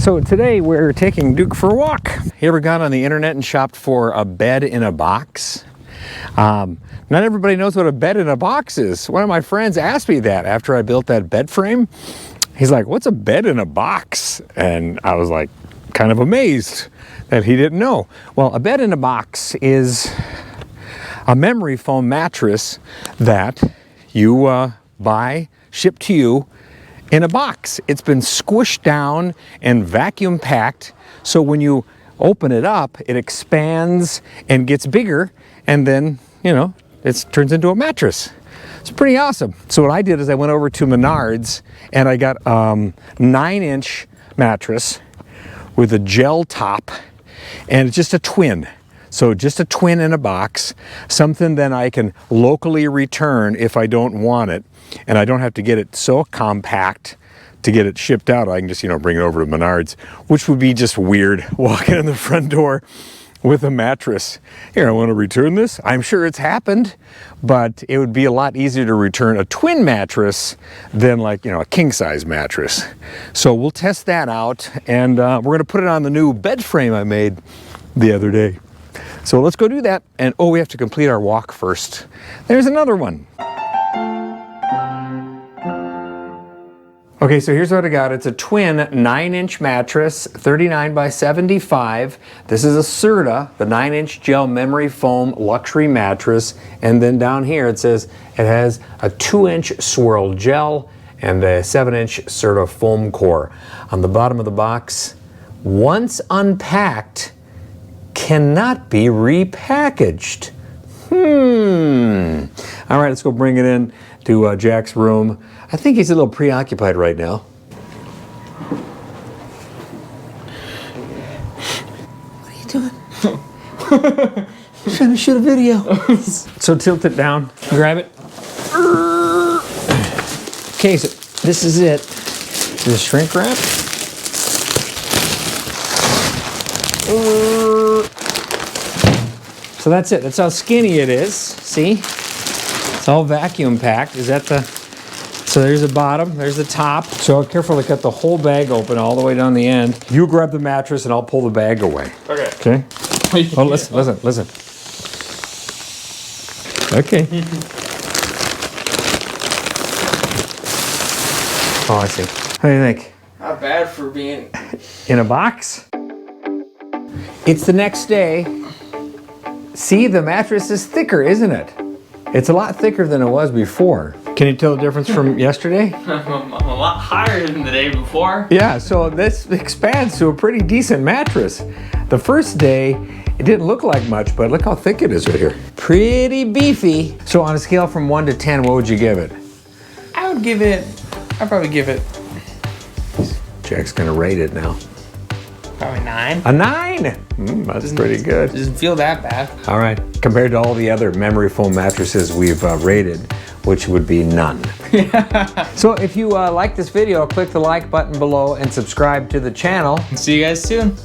So today we're taking Duke for a walk. You ever gone on the internet and shopped for a bed in a box? Not everybody knows what a bed in a box is. One of my friends asked me that after I built that bed frame. He's like, what's a bed in a box? And I was like, kind of amazed that he didn't know. Well, a bed in a box is a memory foam mattress that you buy, shipped to you in a box. It's been squished down and vacuum packed, so when you open it up, it expands and gets bigger, and then, you know, it turns into a mattress. It's pretty awesome. So what I did is I went over to Menards and I got a 9-inch mattress with a gel top, and it's just a twin. So just a twin in a box, something that I can locally return if I don't want it, and I don't have to get it so compact to get it shipped out. I can just, you know, bring it over to Menards, which would be just weird walking in the front door with a mattress. Here, I want to return this. I'm sure it's happened, but it would be a lot easier to return a twin mattress than, like, you know, a king-size mattress. So we'll test that out, and we're going to put it on the new bed frame I made the other day. So let's go do that. And oh, we have to complete our walk first. There's another one. Okay, so here's what I got. It's a twin 9-inch mattress, 39 by 75. This is a Serta, the 9-inch gel memory foam luxury mattress. And then down here it says it has a 2-inch swirl gel and a 7-inch Serta foam core. On the bottom of the box, once unpacked, cannot be repackaged. All right, let's go bring it in to Jack's room. I think he's a little preoccupied right now. What are you doing? I'm trying to shoot a video. So tilt it down, grab it. Okay, so this is it. The shrink wrap. So that's it. That's how skinny it is. See? It's all vacuum packed. Is that the... So there's the bottom, there's the top. So carefully cut the whole bag open all the way down the end. You grab the mattress and I'll pull the bag away. Okay. Okay? Oh, listen. Okay. Oh, I see. What do you think? Not bad for being... In a box? It's the next day. See, the mattress is thicker, isn't it? It's a lot thicker than it was before. Can you tell the difference from yesterday? I'm a lot higher than the day before. Yeah, so this expands to a pretty decent mattress. The first day, it didn't look like much, but look how thick it is right here. Pretty beefy. So on a scale from 1 to 10, what would you give it? I'd probably give it... Jack's gonna rate it now. Probably 9. A 9? That's pretty good. Doesn't feel that bad. All right, compared to all the other memory foam mattresses we've rated, which would be none. So if you like this video, click the like button below and subscribe to the channel. See you guys soon.